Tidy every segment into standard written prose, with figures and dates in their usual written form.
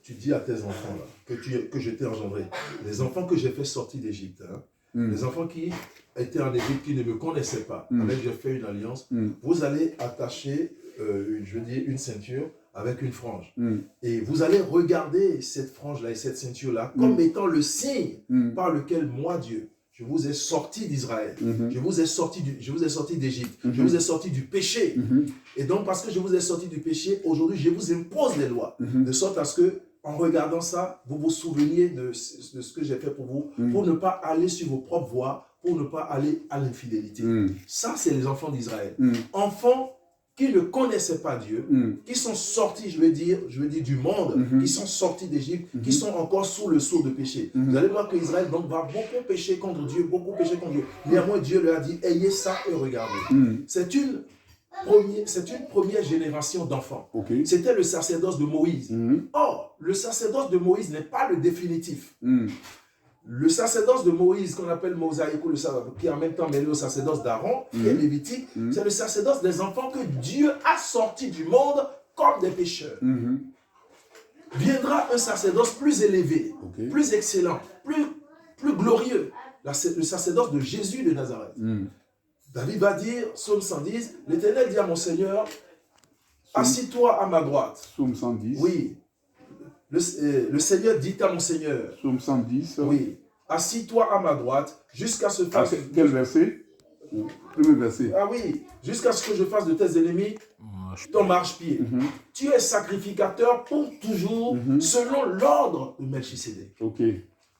tu dis à tes enfants là, que je t'ai engendré, les enfants que j'ai fait sortir d'Égypte, hein, les enfants qui étaient en Égypte, qui ne me connaissaient pas, avec j'ai fait une alliance, vous allez attacher, une ceinture avec une frange. Et vous allez regarder cette frange-là et cette ceinture-là comme étant le signe par lequel moi, Dieu, je vous ai sorti d'Israël, je vous ai sorti d'Égypte, je vous ai sorti du péché. Et donc, parce que je vous ai sorti du péché, aujourd'hui, je vous impose les lois, de sorte à ce que, en regardant ça, vous vous souveniez de ce que j'ai fait pour vous, pour ne pas aller sur vos propres voies, pour ne pas aller à l'infidélité. Ça, c'est les enfants d'Israël. Enfants qui ne connaissaient pas Dieu, qui sont sortis, je veux dire du monde, qui sont sortis d'Égypte, qui sont encore sous le sceau de péché. Vous allez voir qu'Israël donc va beaucoup pécher contre Dieu, beaucoup pécher contre Dieu. Néanmoins, Dieu leur a dit, ayez ça et regardez. C'est une première génération d'enfants. C'était le sacerdoce de Moïse. Or, le sacerdoce de Moïse n'est pas le définitif. Le sacerdoce de Moïse, qu'on appelle mosaïque, qui est en même temps mêlé au sacerdoce d'Aaron, qui est lévitique, c'est le sacerdoce des enfants que Dieu a sortis du monde comme des pécheurs. Viendra un sacerdoce plus élevé, plus excellent, plus glorieux, le sacerdoce de Jésus de Nazareth. David va dire, Psaume 110, l'Éternel dit à mon Seigneur, assis-toi à ma droite. Psaume 110. Oui. Le Seigneur dit à mon Seigneur. Psaume 110. Oui. Assis-toi à ma droite jusqu'à ce que... Quel verset? Premier verset. Ah oui. Jusqu'à ce que je fasse de tes ennemis ton marchepied. Tu es sacrificateur pour toujours selon l'ordre de Melchisédek.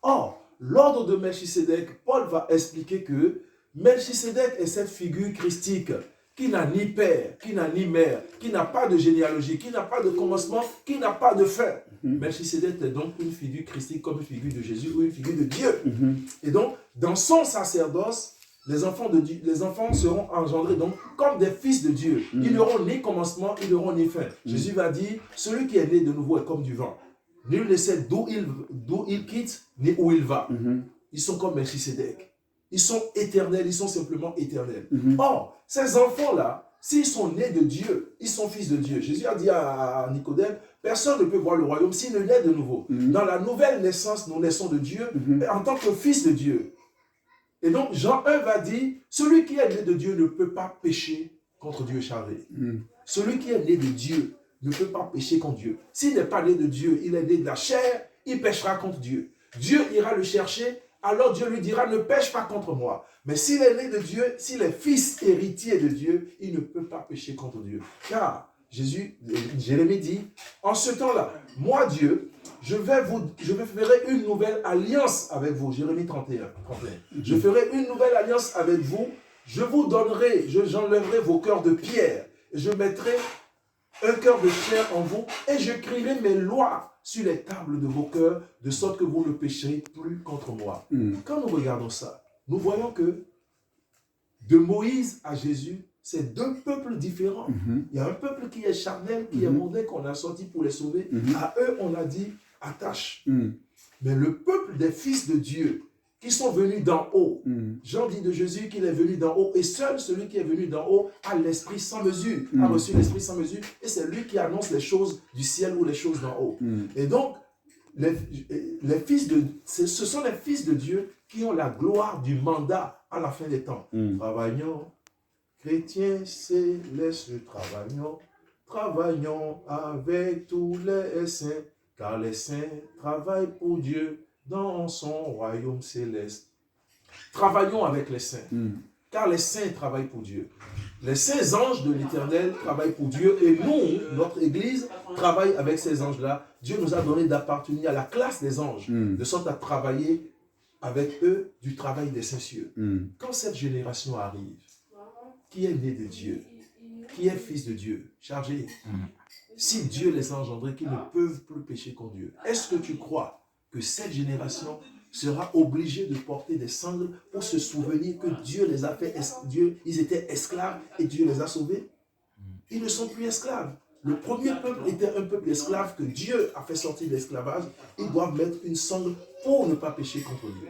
Or, l'ordre de Melchisédek, Paul va expliquer que Melchisédek est cette figure christique qui n'a ni père, qui n'a ni mère, qui n'a pas de généalogie, qui n'a pas de commencement, qui n'a pas de fin. Melchisédek est donc une figure christique comme une figure de Jésus ou une figure de Dieu. Et donc, dans son sacerdoce, les enfants seront engendrés donc comme des fils de Dieu. Ils n'auront ni commencement, ils n'auront ni fin. Jésus va dire, celui qui est né de nouveau est comme du vent. Nul ne sait d'où il quitte, ni où il va. Ils sont comme Melchisédek. Ils sont éternels, ils sont simplement éternels. Or, ces enfants-là, s'ils sont nés de Dieu, ils sont fils de Dieu. Jésus a dit à Nicodème, personne ne peut voir le royaume s'il ne naît de nouveau. Dans la nouvelle naissance, nous naissons de Dieu en tant que fils de Dieu. Et donc, Jean 1 va dire, celui qui est né de Dieu ne peut pas pécher contre Dieu chargé. Celui qui est né de Dieu ne peut pas pécher contre Dieu. S'il n'est pas né de Dieu, il est né de la chair, il péchera contre Dieu. Dieu ira le chercher, alors Dieu lui dira, ne pêche pas contre moi. Mais s'il est né de Dieu, s'il est fils héritier de Dieu, il ne peut pas pécher contre Dieu. Car Jérémie dit, en ce temps-là, moi Dieu, je ferai une nouvelle alliance avec vous. Jérémie 31. Je ferai une nouvelle alliance avec vous. Je vous donnerai, j'enlèverai vos cœurs de pierre. Je mettrai un cœur de chair en vous et je crierai mes lois sur les tables de vos cœurs, de sorte que vous ne pécherez plus contre moi. Quand nous regardons ça, nous voyons que de Moïse à Jésus, c'est deux peuples différents. Il y a un peuple qui est charnel, qui est mondain, qu'on a sorti pour les sauver. À eux, on a dit, attache. Mais le peuple des fils de Dieu, qui sont venus d'en haut, Jean dit de Jésus qu'il est venu d'en haut, et seul celui qui est venu d'en haut a l'esprit sans mesure, a reçu l'esprit sans mesure, et c'est lui qui annonce les choses du ciel ou les choses d'en haut. Et donc, ce sont les fils de Dieu qui ont la gloire du mandat à la fin des temps. Travaillons, chrétiens célestes, travaillons avec tous les saints, car les saints travaillent pour Dieu dans son royaume céleste. Travaillons avec les saints, car les saints travaillent pour Dieu. Les saints anges de l'Éternel travaillent pour Dieu et nous, notre Église, travaille avec ces anges-là. Dieu nous a donné d'appartenir à la classe des anges, de sorte à travailler avec eux du travail des saints cieux. Quand cette génération arrive, qui est né de Dieu, qui est fils de Dieu, chargé, si Dieu les a engendrés, qu'ils ne peuvent plus pécher contre Dieu, est-ce que tu crois que cette génération sera obligée de porter des sangles pour se souvenir que Dieu les a fait, ils étaient esclaves et Dieu les a sauvés? Ils ne sont plus esclaves. Le premier peuple était un peuple esclave que Dieu a fait sortir de l'esclavage. Ils doivent mettre une sangle pour ne pas pécher contre Dieu.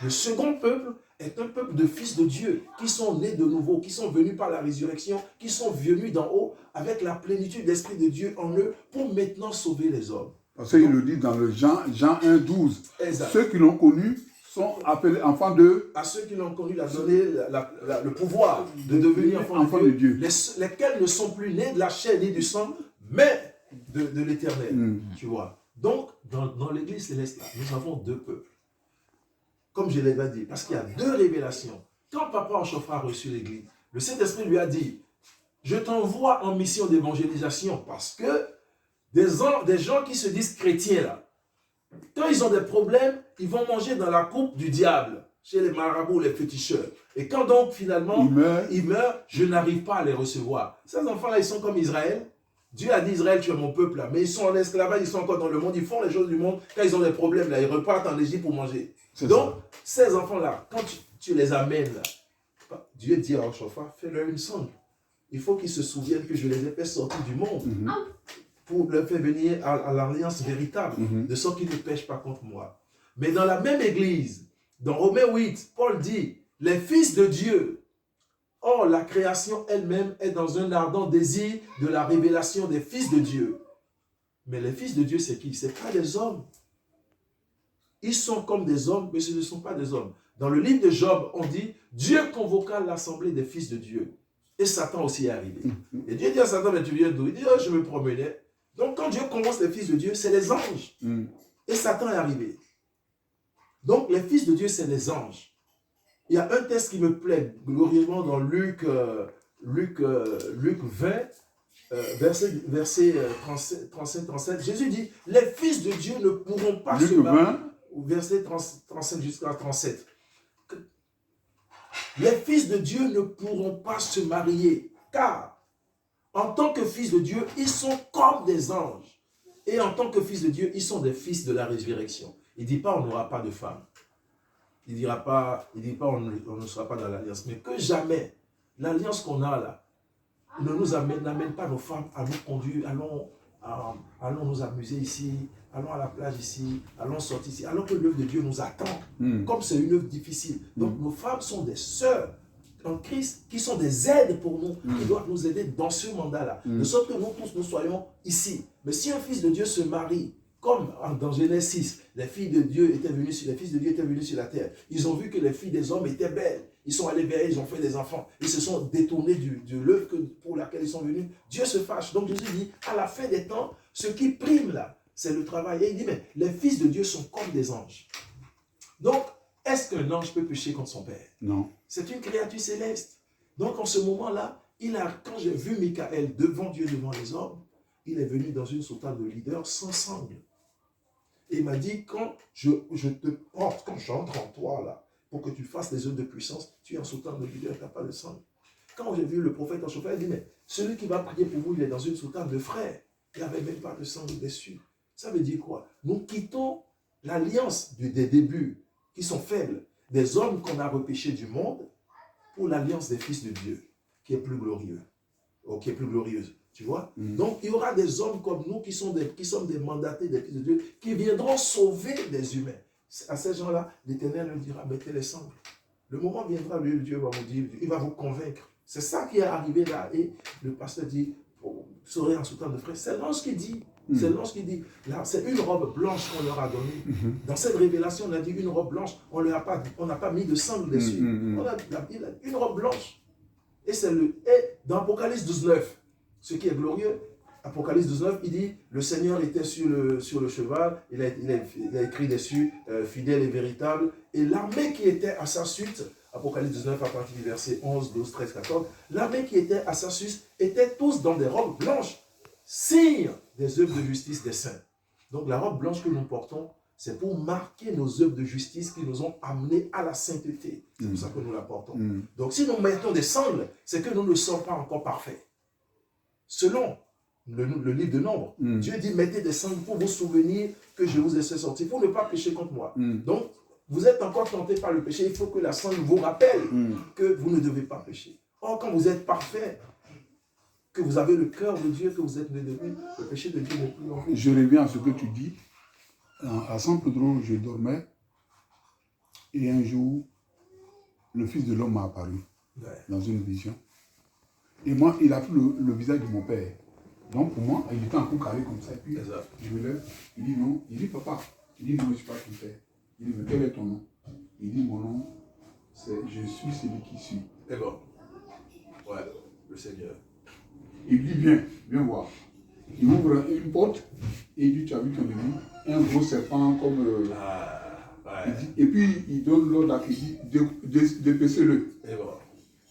Le second peuple est un peuple de fils de Dieu qui sont nés de nouveau, qui sont venus par la résurrection, qui sont venus d'en haut avec la plénitude de l'Esprit de Dieu en eux pour maintenant sauver les hommes. Parce qu'il le dit dans le Jean 1, 12. Exact. Ceux qui l'ont connu sont appelés enfants de... À ceux qui l'ont connu, il a donné le pouvoir de devenir enfants de Dieu. Lesquels ne sont plus nés de la chair ni du sang, mais de l'éternel. Tu vois. Donc, dans l'église céleste, nous avons deux peuples. Comme je l'ai dit, parce qu'il y a deux révélations. Quand Papa Enchofra a reçu l'église, le Saint-Esprit lui a dit, je t'envoie en mission d'évangélisation parce que des gens qui se disent chrétiens là, quand ils ont des problèmes, ils vont manger dans la coupe du diable, chez les marabouts, les féticheurs. Et quand donc finalement ils meurent, je n'arrive pas à les recevoir. Ces enfants-là, ils sont comme Israël. Dieu a dit Israël, tu es mon peuple là, mais ils sont en esclavage, ils sont encore dans le monde, ils font les choses du monde. Quand ils ont des problèmes là, ils repartent en Égypte pour manger. Donc, ces enfants-là, quand tu les amènes là, Dieu dit à Enchofra, fais-leur une sonde. Il faut qu'ils se souviennent que je les ai fait sortir du monde pour leur faire venir à l'alliance véritable, de sorte qu'ils ne pêchent pas contre moi. Mais dans la même église, dans Romains 8, Paul dit, les fils de Dieu, or la création elle-même est dans un ardent désir de la révélation des fils de Dieu. Mais les fils de Dieu, c'est qui? Ce n'est pas des hommes. Ils sont comme des hommes, mais ce ne sont pas des hommes. Dans le livre de Job, on dit, Dieu convoqua l'assemblée des fils de Dieu. Et Satan aussi est arrivé. Et Dieu dit à Satan, mais tu viens d'où? Il dit, oh, je me promenais. Donc quand Dieu convoque les fils de Dieu, c'est les anges. Et Satan est arrivé. Donc les fils de Dieu, c'est les anges. Il y a un texte qui me plaît glorieusement dans Luc 20, verset 35-37. Jésus dit, les fils de Dieu ne pourront pas se marier. Verset 35 jusqu'à 37. Les fils de Dieu ne pourront pas se marier, car en tant que fils de Dieu, ils sont comme des anges. Et en tant que fils de Dieu, ils sont des fils de la résurrection. Il ne dit pas on n'aura pas de femme. Il ne dit pas on ne sera pas dans l'alliance. Mais que jamais, l'alliance qu'on a là, n'amène pas nos femmes à nous conduire, allons nous amuser ici, allons à la plage ici, allons sortir ici, alors que l'œuvre de Dieu nous attend. Comme c'est une œuvre difficile. Donc nos femmes sont des sœurs en Christ, qui sont des aides pour nous, qui doivent nous aider dans ce mandat-là. De sorte que nous tous, nous soyons ici. Mais si un fils de Dieu se marie, comme dans Genèse 6, les fils de Dieu étaient venus sur la terre. Ils ont vu que les filles des hommes étaient belles. Ils sont allés vers elles, ils ont fait des enfants. Ils se sont détournés de l'œuvre pour laquelle ils sont venus. Dieu se fâche. Donc Jésus dit, à la fin des temps, ce qui prime là, c'est le travail. Et il dit, mais les fils de Dieu sont comme des anges. Donc, est-ce qu'un ange peut pécher contre son père? Non. C'est une créature céleste. Donc, en ce moment-là, quand j'ai vu Michael devant Dieu, devant les hommes, il est venu dans une soutane de leader sans sangle. Et il m'a dit, quand je te porte, quand j'entre en toi, là, pour que tu fasses des œuvres de puissance, tu es en soutane de leader, tu n'as pas de sangle. Quand j'ai vu le prophète en chauffeur, il dit, mais celui qui va prier pour vous, il est dans une soutane de frère. Il n'y avait même pas de sangle dessus. Ça veut dire quoi? Nous quittons l'alliance des débuts, qui sont faibles, des hommes qu'on a repêchés du monde, pour l'alliance des fils de Dieu, qui est plus glorieux, ou qui est plus glorieuse. Tu vois? Donc, il y aura des hommes comme nous qui sommes des mandatés des fils de Dieu, qui viendront sauver des humains. À ces gens-là, l'Éternel leur dira, mettez les sangles. Le moment viendra, lui, Dieu va vous dire, il va vous convaincre. C'est ça qui est arrivé là. Et le pasteur dit, vous serez en soutane de frère. C'est l'ange qui dit. C'est l'ange qui dit, là, c'est une robe blanche qu'on leur a donnée. Dans cette révélation, on a dit une robe blanche, on n'a pas mis de sangle dessus. On a une robe blanche. Et dans Apocalypse 19, ce qui est glorieux, Apocalypse 19, il dit, le Seigneur était sur le cheval, il a écrit dessus, fidèle et véritable, et l'armée qui était à sa suite, Apocalypse 19 à partir du verset 11, 12, 13, 14, l'armée qui était à sa suite étaient tous dans des robes blanches, signe des œuvres de justice des saints. Donc la robe blanche que nous portons, c'est pour marquer nos œuvres de justice qui nous ont amenés à la sainteté. C'est pour ça que nous la portons. Donc si nous mettons des sangles, c'est que nous ne sommes pas encore parfaits. Selon le livre de Nombres, Dieu dit, mettez des sangles pour vous souvenir que je vous ai fait sortir, pour ne pas pécher contre moi. Donc, vous êtes encore tenté par le péché, il faut que la sangle vous rappelle que vous ne devez pas pécher. Or, quand vous êtes parfait, que vous avez le cœur de Dieu, que vous êtes né de lui, le péché de Dieu n'est plus en vous. Je reviens à ce que tu dis. À San Pedro, je dormais, et un jour, le Fils de l'homme m'a apparu dans une vision. Et moi, il a pris le visage de mon père. Donc pour moi, il était en coup carré comme ça. Et puis je me lève, il dit non. Il dit papa. Il dit non, je ne suis pas ton père. Il dit mais quel est ton nom? Il dit mon nom, c'est je suis celui qui suis. Et bon. Ouais, le Seigneur. Il dit viens voir. Il ouvre une porte et il dit tu as vu ton ennemi, un gros serpent comme. Ouais. Il dit, et puis il donne l'ordre à il dit dépecez-le. Et bon.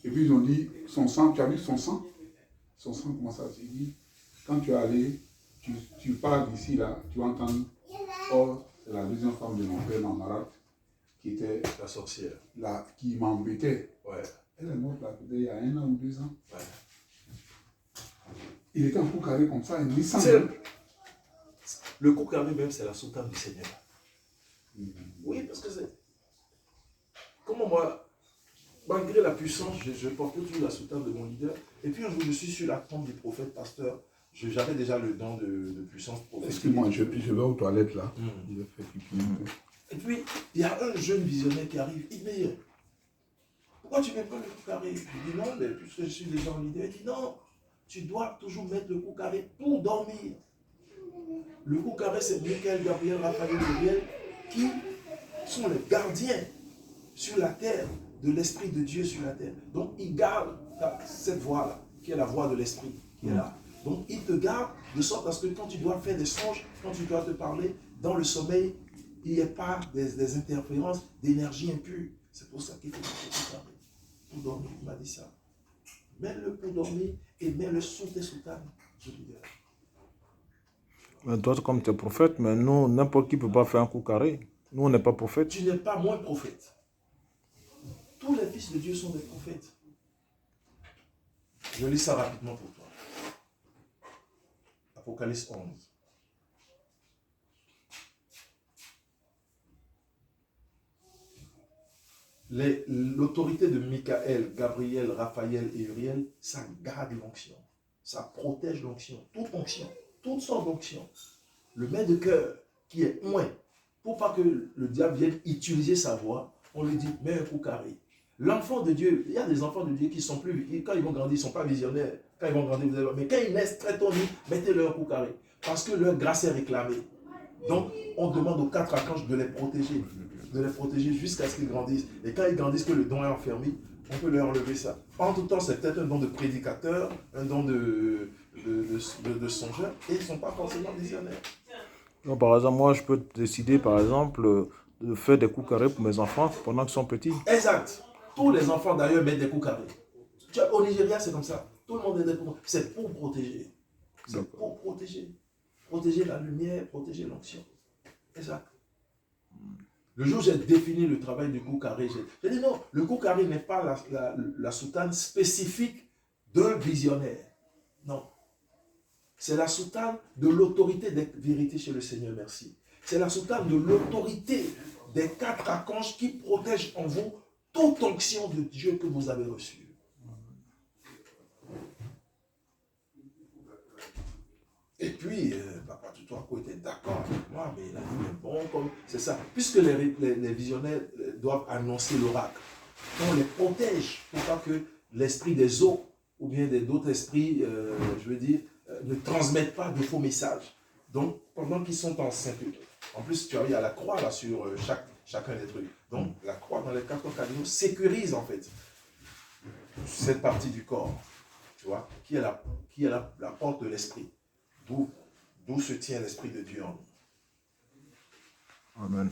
Et puis ils ont dit son sang, tu as vu son sang? Son sang, comment ça? Il dit quand tu es allé, tu pars d'ici là, tu vas entendre. Oh, c'est la deuxième femme de mon père, Mamarat, qui était la sorcière. Qui m'embêtait. Ouais. Elle est morte là, il y a 1 an ou 2 ans. Ouais. Il était un coup carré comme ça, il sans le coup carré même, c'est la soutane du Seigneur. Oui, parce que c'est. Comment moi, malgré la puissance, je portais toujours la soutane de mon leader. Et puis un jour, je suis sur la tombe du prophète pasteur. J'avais déjà le don de puissance prophétique. Excuse-moi, je vais aux toilettes là. Je vais faire pipi. Et puis, il y a un jeune visionnaire qui arrive. Il me dit, pourquoi tu ne mets pas le coup carré? Je dis non, mais puisque je suis déjà en leader. Il dit non, tu dois toujours mettre le coup carré pour dormir. Le coup carré, c'est Michael, Gabriel, Raphaël, Uriel, qui sont les gardiens sur la terre de l'Esprit de Dieu sur la terre. Donc, ils gardent cette voie-là, qui est la voie de l'Esprit, qui est là. Donc, ils te gardent de sorte à ce que quand tu dois faire des songes, quand tu dois te parler, dans le sommeil, il n'y ait pas des interférences d'énergie impure. C'est pour ça qu'il faut que tu parles. Pour dormir, il m'a dit ça. Mets-le pour dormir et mets-le sous tes soutanes. Mais toi, comme tu es prophète, mais nous, n'importe qui ne peut pas faire un coup carré. Nous, on n'est pas prophète. Tu n'es pas moins prophète. Tous les fils de Dieu sont des prophètes. Je lis ça rapidement pour toi. Apocalypse 11. L'autorité de Michael, Gabriel, Raphaël et Uriel, ça garde l'onction. Ça protège l'onction. Toute onction. Toutes sortes d'onctions. Le maître de cœur qui est oint, pour pas que le diable vienne utiliser sa voix, on lui dit, mets un coup carré. L'enfant de Dieu, il y a des enfants de Dieu qui sont plus, quand ils vont grandir, ils ne sont pas visionnaires. Quand ils vont grandir, vous allez voir. Mais quand ils naissent très tôt, mettez-leur un coup carré. Parce que leur grâce est réclamée. Donc, on demande aux 4 archanges de les protéger. De les protéger jusqu'à ce qu'ils grandissent. Et quand ils grandissent, que le don est enfermé, on peut leur enlever ça. En tout temps, c'est peut-être un don de prédicateur, un don de songeur, et ils ne sont pas forcément visionnaires. Non, par exemple, moi, je peux décider, par exemple, de faire des coups carrés pour mes enfants pendant qu'ils sont petits. Exact. Tous les enfants, d'ailleurs, mettent des coups carrés. Au Nigeria, c'est comme ça. Tout le monde met des coups carrés. C'est pour protéger. C'est pour protéger. Protéger la lumière, protéger l'onction. Exact. Le jour où j'ai défini le travail du coup carré, j'ai dit non, le coup carré n'est pas la soutane spécifique d'un visionnaire. Non. C'est la soutane de l'autorité des vérités chez le Seigneur, merci. C'est la soutane de l'autorité des 4 archanges qui protègent en vous toute onction de Dieu que vous avez reçue. Et puis, Papa Tutoako était d'accord avec moi, mais il a dit, mais bon, comme c'est ça. Puisque les visionnaires doivent annoncer l'oracle, on les protège pour pas que l'esprit des eaux ou bien d'autres esprits, je veux dire, ne transmettent pas de faux messages. Donc, pendant qu'ils sont en sainteté, en plus, tu as vu, à la croix là sur chacun des trucs. Donc, la croix dans les 4 cardinaux sécurise en fait cette partie du corps, tu vois, qui est la porte de l'esprit. D'où se tient l'Esprit de Dieu en nous. Amen.